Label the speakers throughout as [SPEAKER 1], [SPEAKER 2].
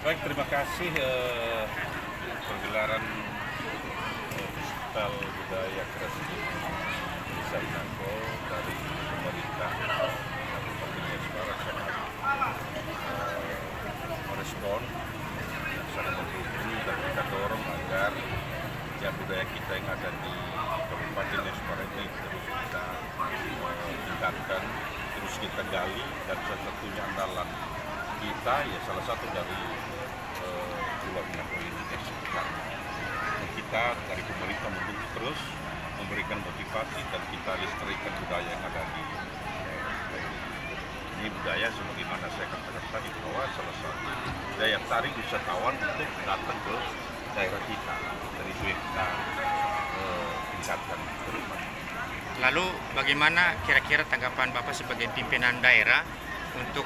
[SPEAKER 1] Baik, terima kasih pergelaran Festival Budaya Kreasi Desa Inako dari pemerintah Kabupaten Nias Barat sangat merespon, sangat mendukung, dan kita dorong agar budaya kita yang ada di Kabupaten Nias Barat ini terus kita tingkatkan, terus kita gali, dan salah satunya andalan kita ya salah satu dari Pulau Inako ini dan sekitarnya. Kita dari pemerintah mendukung terus, memberikan motivasi, dan kita lestarikan budaya yang ada di ini. Budaya sebagaimana saya katakan tadi bahwa salah satu daya tarik wisatawan untuk datang ke daerah kita, dan itu yang kita tingkatkan.
[SPEAKER 2] Lalu bagaimana kira-kira tanggapan Bapak sebagai pimpinan daerah untuk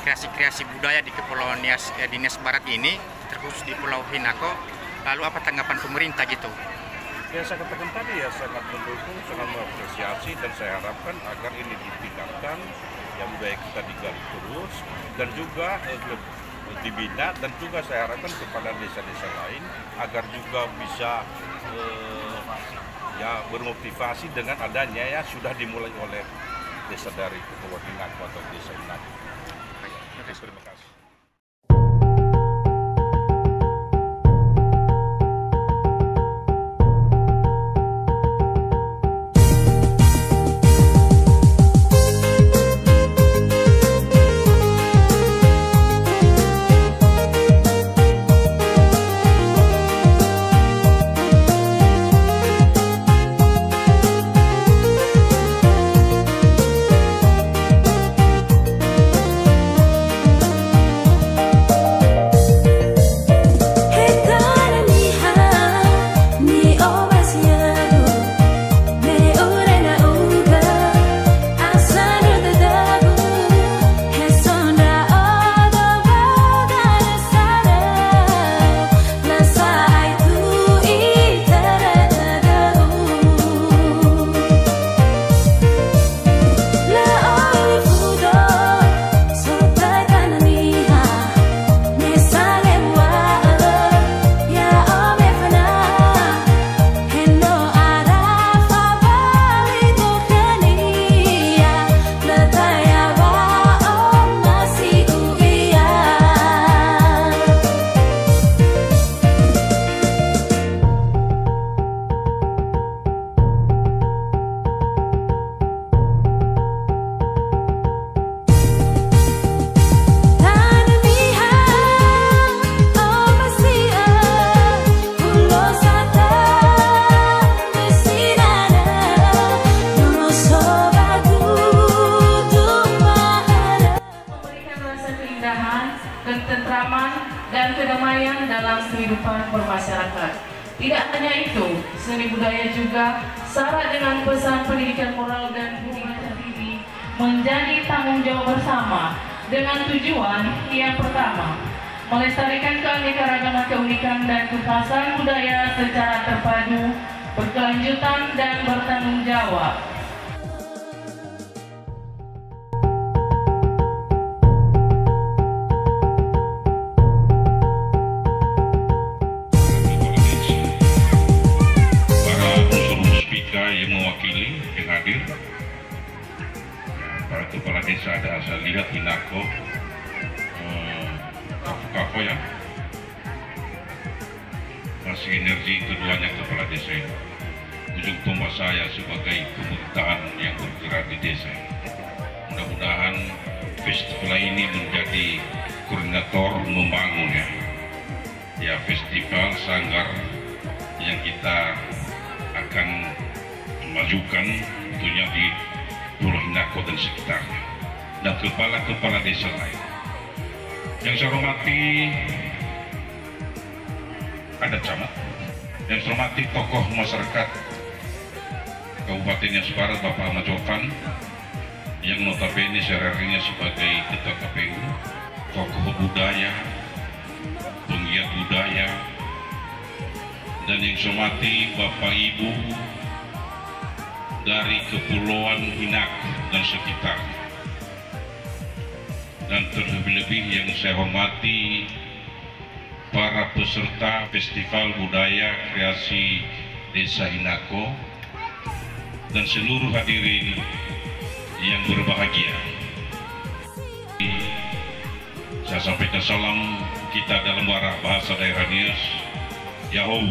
[SPEAKER 2] kreasi-kreasi budaya di Kepulauan Nias, di Nias Barat ini, terkhusus di Pulau Inako? Lalu apa tanggapan pemerintah gitu?
[SPEAKER 1] Ya, saya katakan tadi ya sangat mendukung, sangat mengapresiasi, dan saya harapkan agar ini ditingkatkan, ya budaya kita digali terus, dan juga dibina, dan juga saya harapkan kepada desa-desa lain agar juga bisa ya bermotivasi dengan adanya ya sudah dimulai oleh desa dari Kepulauan Inako atau desa Inako. Terima kasih.
[SPEAKER 3] Ketentraman dan kedamaian dalam kehidupan bermasyarakat. Tidak hanya itu, seni budaya juga syarat dengan pesan pendidikan moral dan budi pekerti menjadi tanggung jawab bersama dengan tujuan yang pertama, melestarikan keanekaragaman, keunikan dan kekhasan budaya secara terpadu, berkelanjutan dan bertanggung jawab.
[SPEAKER 4] Yang mewakili, yang hadir, para kepala desa ada saya lihat Inako, Kafo ya, masih energi keduanya kepala desa ini. Ujung tombak saya sebagai pemerintahan yang bergerak di desa. Mudah-mudahan festival ini menjadi koordinator membangun ya festival sanggar yang kita akan majukan tentunya di Pulau Inako dan sekitarnya, dan kepala-kepala desa lain. Yang saya hormati ada camat, yang saya hormati tokoh masyarakat Kabupaten Nias Barat Bapak Ahmad Jofan, yang notabene sehari-harinya sebagai ketua KPU, tokoh budaya, penggiat budaya, dan yang saya hormati Bapak Ibu dari Kepulauan Inako dan sekitarnya, dan terlebih-lebih yang saya hormati para peserta Festival Budaya Kreasi Desa Hinako, dan seluruh hadirin yang berbahagia. Saya sampaikan salam kita dalam bahasa daerah Nias, Yahoo,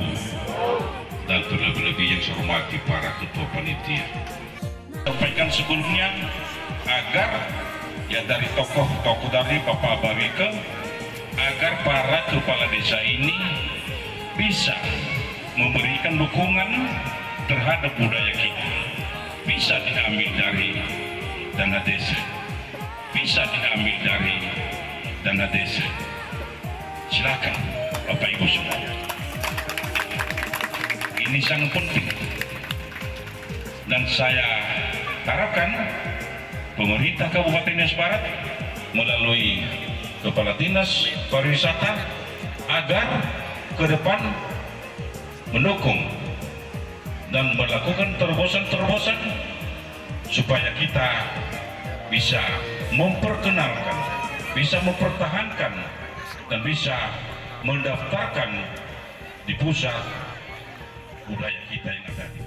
[SPEAKER 4] dan terlebih-lebih yang saya hormati para ketua panitia. Sampaikan sebelumnya agar ya dari tokoh-tokoh dari Bapak Barike, agar para kepala desa ini bisa memberikan dukungan terhadap budaya kita, bisa diambil dari dana desa, bisa diambil dari dana desa. Silakan Bapak Ibu Saudara, ini sangat penting, dan saya harapkan pemerintah Kabupaten Nias Barat melalui Kepala Dinas Pariwisata agar ke depan mendukung dan melakukan terobosan-terobosan supaya kita bisa memperkenalkan, bisa mempertahankan, dan bisa mendaftarkan di pusat budaya kita yang ada di